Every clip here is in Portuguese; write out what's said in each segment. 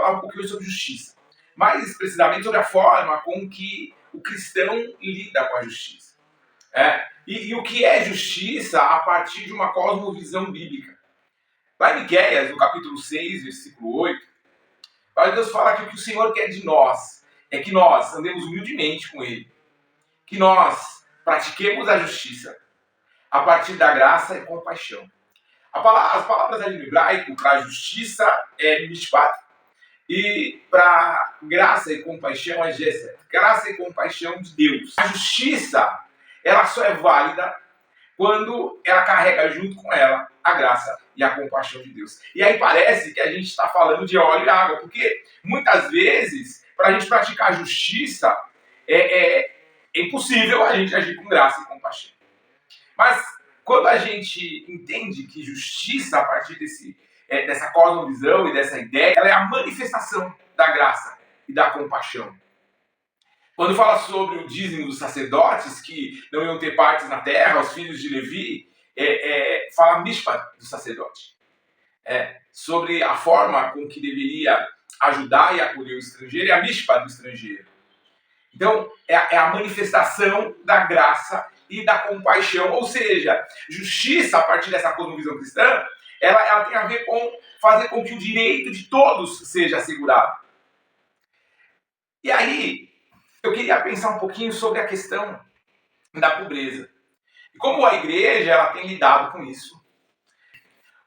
falar um pouquinho sobre justiça. Mais precisamente sobre a forma com que o cristão lida com a justiça. E o que é justiça a partir de uma cosmovisão bíblica. Lá em Miqueias, no capítulo 6, versículo 8, Deus fala que o que o Senhor quer de nós é que nós andemos humildemente com Ele, que nós pratiquemos a justiça a partir da graça e compaixão. As palavras ali no hebraico para justiça é mishpat, e para graça e compaixão é gesed. Graça e compaixão de Deus. A justiça, ela só é válida quando ela carrega junto com ela a graça e a compaixão de Deus. E aí parece que a gente está falando de óleo e água, porque muitas vezes, para a gente praticar a justiça, é impossível a gente agir com graça e compaixão. Mas quando a gente entende que justiça, a partir dessa cosmovisão e dessa ideia, ela é a manifestação da graça e da compaixão. Quando fala sobre o dízimo dos sacerdotes, que não iam ter partes na terra, os filhos de Levi, fala mishpat do sacerdote. Sobre a forma com que deveria ajudar e acolher o estrangeiro, é a mishpat do estrangeiro. Então, é a manifestação da graça e da compaixão, ou seja, justiça a partir dessa cosmovisão cristã, ela tem a ver com fazer com que o direito de todos seja assegurado. E aí, eu queria pensar um pouquinho sobre a questão da pobreza. E como a igreja ela tem lidado com isso.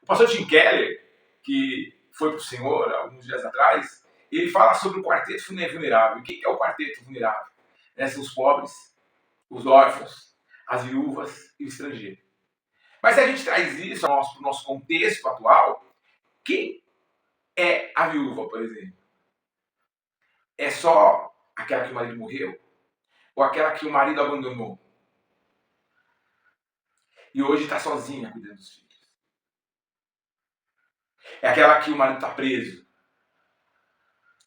O pastor Tim Keller, que foi para o Senhor alguns dias atrás, ele fala sobre o quarteto vulnerável. O que é o quarteto vulnerável? São os pobres, os órfãos, as viúvas e o estrangeiro. Mas se a gente traz isso para o nosso contexto atual, quem é a viúva, por exemplo? É só aquela que o marido morreu? Ou aquela que o marido abandonou? E hoje está sozinha cuidando dos filhos? É aquela que o marido está preso?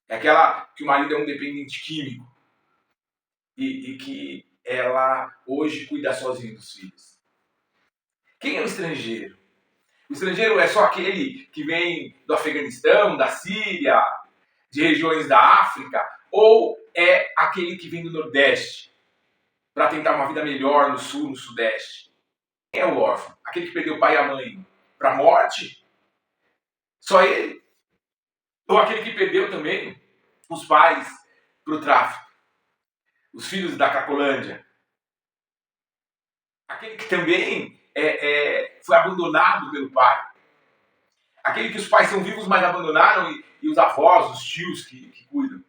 É aquela que o marido é um dependente químico? E que ela hoje cuida sozinha dos filhos? Quem é o estrangeiro? O estrangeiro é só aquele que vem do Afeganistão, da Síria, de regiões da África? Ou é aquele que vem do Nordeste para tentar uma vida melhor no Sul, no Sudeste? Quem é o órfão? Aquele que perdeu o pai e a mãe para a morte? Só ele? Ou aquele que perdeu também os pais para o tráfico? Os filhos da Cracolândia? Aquele que também foi abandonado pelo pai? Aquele que os pais são vivos, mas abandonaram e os avós, os tios que cuidam?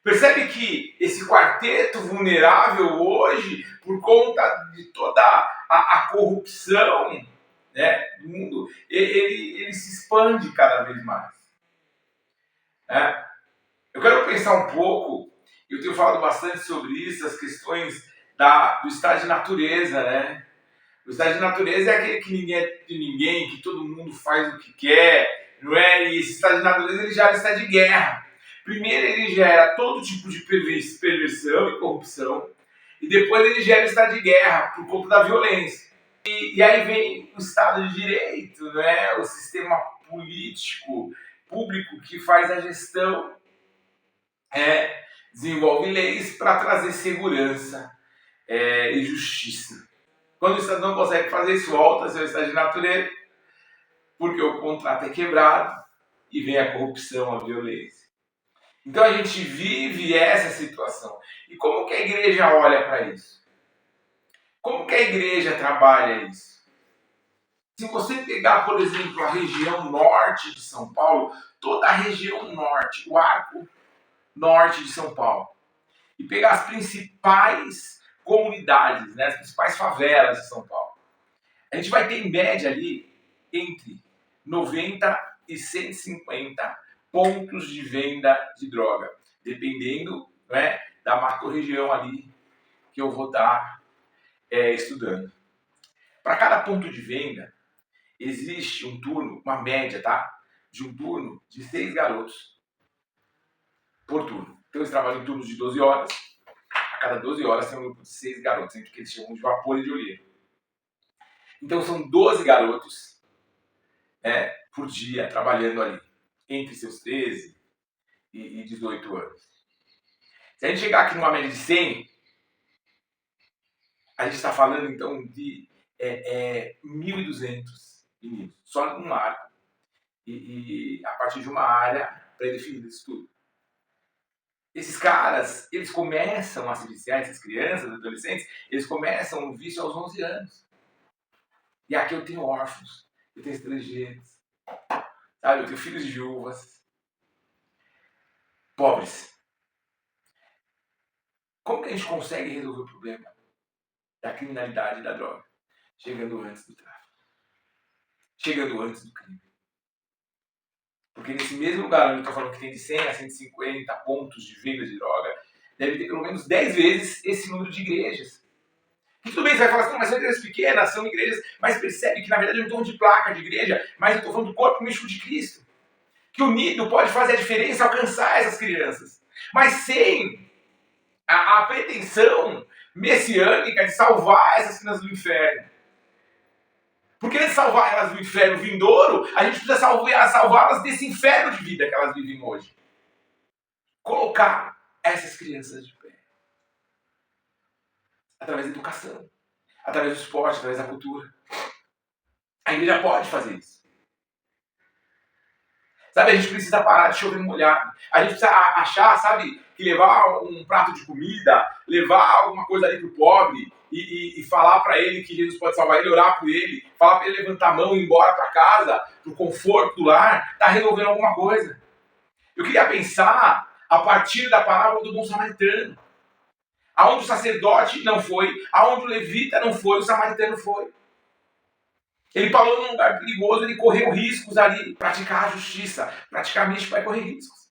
Percebe que esse quarteto vulnerável hoje, por conta de toda a corrupção, né, do mundo, ele se expande cada vez mais. Eu quero pensar um pouco, eu tenho falado bastante sobre isso, as questões do estado de natureza, né? O estado de natureza é aquele que ninguém é de ninguém, que todo mundo faz o que quer, não é? E esse estado de natureza ele já é um estado de guerra. Primeiro ele gera todo tipo de perversão e corrupção, e depois ele gera o estado de guerra por conta da violência. E aí vem o Estado de Direito, né? O sistema político, público que faz a gestão, desenvolve leis para trazer segurança e justiça. Quando o Estado não consegue fazer isso, volta a ser o Estado de natureza, porque o contrato é quebrado e vem a corrupção, a violência. Então a gente vive essa situação. E como que a igreja olha para isso? Como que a igreja trabalha isso? Se você pegar, por exemplo, a região norte de São Paulo, toda a região norte, o arco norte de São Paulo, e pegar as principais comunidades, né, as principais favelas de São Paulo, a gente vai ter em média ali entre 90 e 150 pontos de venda de droga, dependendo, né, da macro-região ali que eu vou estar estudando. Para cada ponto de venda, existe um turno, uma média, tá? De um turno de 6 garotos por turno. Então eles trabalham em turnos de 12 horas. A cada 12 horas tem um grupo de 6 garotos, entre o que eles chamam de vapor e de olheiro. Então são 12 garotos por dia trabalhando ali, entre seus 13 e 18 anos. Se a gente chegar aqui numa média de 100, a gente está falando então de 1.200 meninos, só num arco, e a partir de uma área pré-definida de estudo. Esses caras, eles começam a se viciar, essas crianças, adolescentes, eles começam o vício aos 11 anos. E aqui eu tenho órfãos, eu tenho estrangeiros, sabe? Eu tenho filhos de viúvas, pobres. Como que a gente consegue resolver o problema da criminalidade e da droga? Chegando antes do tráfico. Chegando antes do crime. Porque nesse mesmo lugar onde eu estou falando que tem de 100 a 150 pontos de venda de droga, deve ter pelo menos 10 vezes esse número de igrejas. E tudo bem, você vai falar assim, mas são igrejas pequenas, são igrejas, mas percebe que na verdade eu não estou falando de placa de igreja, mas eu estou falando do corpo místico de Cristo. Que unido pode fazer a diferença, alcançar essas crianças. Mas sem a pretensão messiânica de salvar essas crianças do inferno. Porque antes de salvar elas do inferno vindouro, a gente precisa salvá-las desse inferno de vida que elas vivem hoje. Colocar essas crianças de pé. Através da educação, através do esporte, através da cultura. A igreja pode fazer isso. Sabe, a gente precisa parar de chover molhado. A gente precisa achar, sabe, que levar um prato de comida, levar alguma coisa ali pro pobre e falar para ele que Jesus pode salvar ele, orar por ele, falar para ele levantar a mão e ir embora para casa, pro conforto do lar, tá resolvendo alguma coisa. Eu queria pensar a partir da parábola do bom samaritano. Aonde o sacerdote não foi, aonde o levita não foi, o samaritano foi. Ele parou num lugar perigoso, ele correu riscos ali, praticar a justiça, praticar a mística vai correr riscos.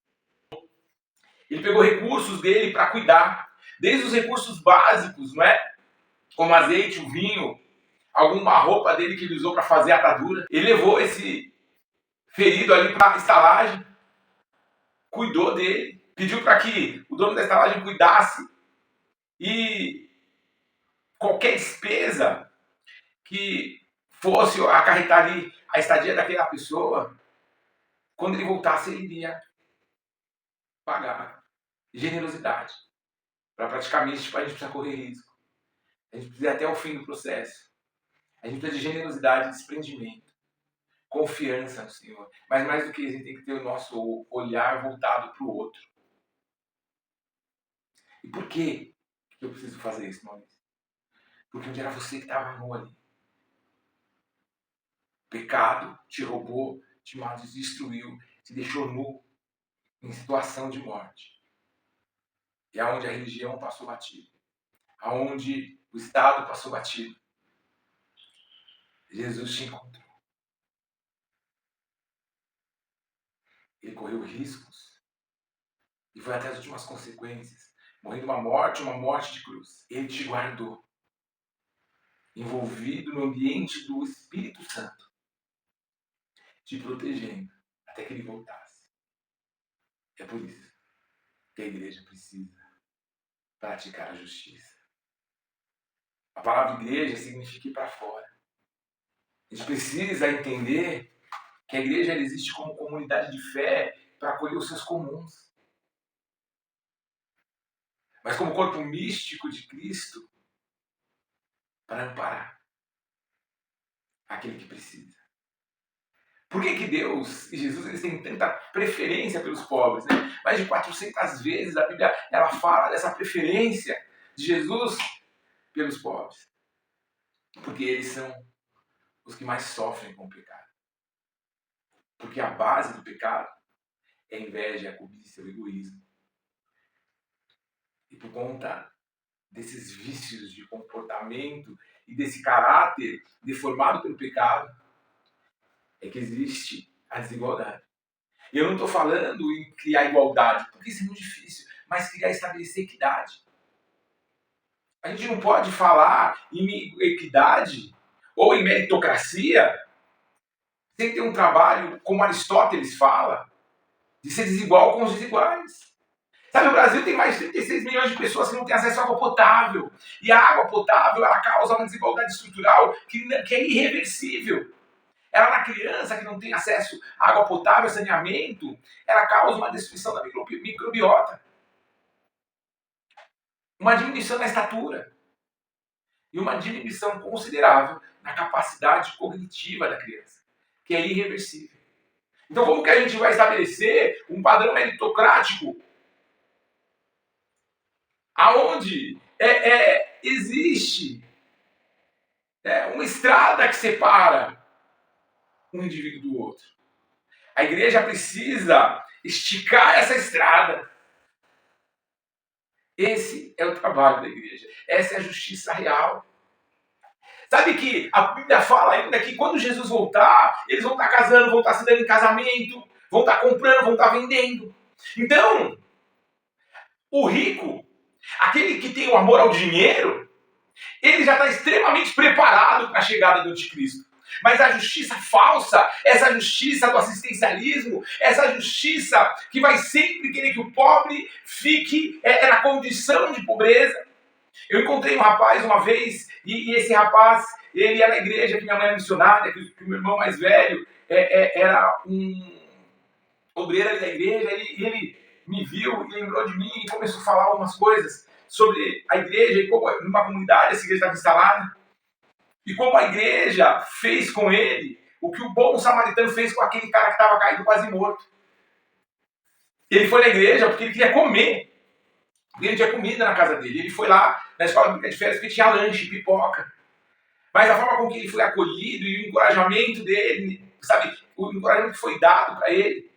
Ele pegou recursos dele para cuidar, desde os recursos básicos, não é? Como azeite, o vinho, alguma roupa dele que ele usou para fazer a atadura. Ele levou esse ferido ali para a estalagem, cuidou dele, pediu para que o dono da estalagem cuidasse e qualquer despesa que fosse acarretar ali a estadia daquela pessoa, quando ele voltasse ele iria pagar. Generosidade. Para praticar mística a gente precisa correr risco. A gente precisa ir até o fim do processo. A gente precisa de generosidade e desprendimento. Confiança no Senhor. Mas mais do que isso, a gente tem que ter o nosso olhar voltado para o outro. E por que eu preciso fazer isso, Maurício? Porque onde era você que estava nu ali. O pecado te roubou, te destruiu, te deixou nu, em situação de morte. E aonde a religião passou batido. Aonde o Estado passou batido. Jesus te encontrou. Ele correu riscos. E foi até as últimas consequências. Morrendo uma morte de cruz. Ele te guardou. Envolvido no ambiente do Espírito Santo. Te protegendo. Até que ele voltasse. É por isso que a igreja precisa praticar a justiça. A palavra igreja significa ir para fora. A gente precisa entender que a igreja ela existe como comunidade de fé para acolher os seus comuns. Mas como corpo místico de Cristo, para amparar aquele que precisa. Por que Deus e Jesus eles têm tanta preferência pelos pobres? Né? Mais de 400 vezes a Bíblia ela fala dessa preferência de Jesus pelos pobres. Porque eles são os que mais sofrem com o pecado. Porque a base do pecado é a inveja, a cobiça, o egoísmo. E por conta desses vícios de comportamento e desse caráter deformado pelo pecado, é que existe a desigualdade. E eu não estou falando em criar igualdade, porque isso é muito difícil, mas criar e estabelecer equidade. A gente não pode falar em equidade ou em meritocracia sem ter um trabalho, como Aristóteles fala, de ser desigual com os desiguais. Sabe, o Brasil tem mais de 36 milhões de pessoas que não têm acesso à água potável. E a água potável ela causa uma desigualdade estrutural que é irreversível. Ela na criança que não tem acesso à água potável, saneamento, ela causa uma destruição da microbiota, uma diminuição na estatura e uma diminuição considerável na capacidade cognitiva da criança, que é irreversível. Então, como que a gente vai estabelecer um padrão meritocrático aonde existe uma estrada que separa um indivíduo do outro? A igreja precisa esticar essa estrada. Esse é o trabalho da igreja. Essa é a justiça real. Sabe que a Bíblia fala ainda que quando Jesus voltar, eles vão estar casando, vão estar se dando em casamento, vão estar comprando, vão estar vendendo. Então, o rico, aquele que tem o amor ao dinheiro, ele já está extremamente preparado para a chegada do anticristo. Mas a justiça falsa, essa justiça do assistencialismo, essa justiça que vai sempre querer que o pobre fique na condição de pobreza. Eu encontrei um rapaz uma vez, e esse rapaz, ele ia na igreja, que minha mãe era missionária, que o meu irmão mais velho era um obreiro ali da igreja, e ele me viu e lembrou de mim e começou a falar algumas coisas sobre a igreja e como numa comunidade essa igreja estava instalada. E como a igreja fez com ele o que o bom samaritano fez com aquele cara que estava caído quase morto. Ele foi na igreja porque ele queria comer. Porque ele tinha comida na casa dele. Ele foi lá na escola bíblica de férias porque tinha lanche, pipoca. Mas a forma com que ele foi acolhido e o encorajamento dele, sabe? O encorajamento que foi dado para ele,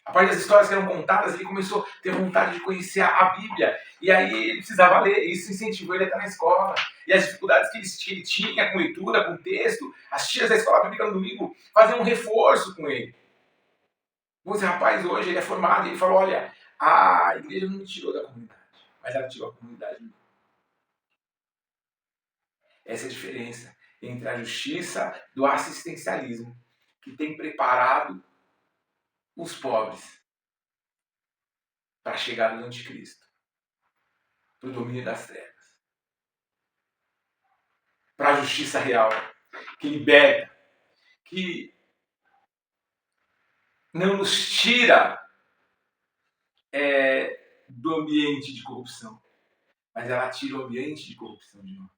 a partir das histórias que eram contadas, ele começou a ter vontade de conhecer a Bíblia. E aí ele precisava ler, isso incentivou ele a estar na escola. E as dificuldades que ele tinha com leitura, com texto, as tias da escola bíblica no domingo faziam um reforço com ele. Esse rapaz hoje ele é formado e ele falou, olha, a igreja não me tirou da comunidade, mas ela tirou a comunidade. Essa é a diferença entre a justiça do assistencialismo, que tem preparado os pobres para a chegada do anticristo, para o domínio das trevas, para a justiça real, que liberta, que não nos tira do ambiente de corrupção, mas ela tira o ambiente de corrupção de nós.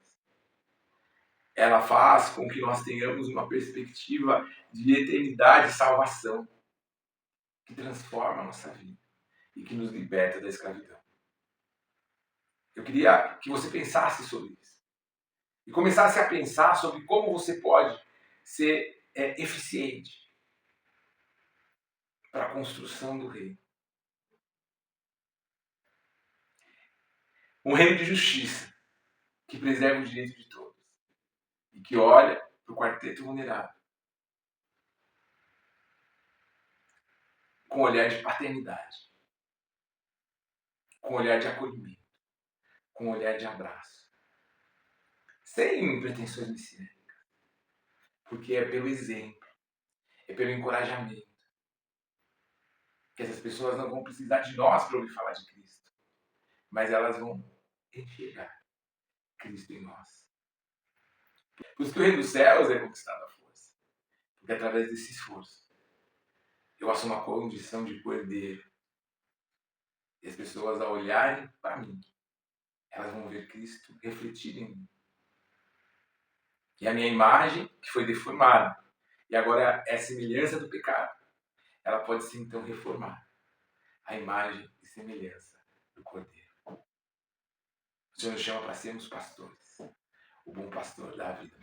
Ela faz com que nós tenhamos uma perspectiva de eternidade e salvação, que transforma a nossa vida e que nos liberta da escravidão. Eu queria que você pensasse sobre isso e começasse a pensar sobre como você pode ser eficiente para a construção do reino. Um reino de justiça que preserva o direito de todos e que olha para o quarteto vulnerável com um olhar de paternidade, com um olhar de acolhimento, com um olhar de abraço, sem pretensões messiânicas, porque é pelo exemplo, é pelo encorajamento que essas pessoas não vão precisar de nós para ouvir falar de Cristo, mas elas vão enxergar Cristo em nós. Por isso que o reino dos céus é conquistado à força, porque através desse esforço eu assumo a condição de poder. E as pessoas, ao olharem para mim, elas vão ver Cristo refletido em mim. E a minha imagem, que foi deformada, e agora é a semelhança do pecado, ela pode ser então reformar a imagem e semelhança do Cordeiro. O Senhor nos chama para sermos pastores. O bom pastor dá a vida.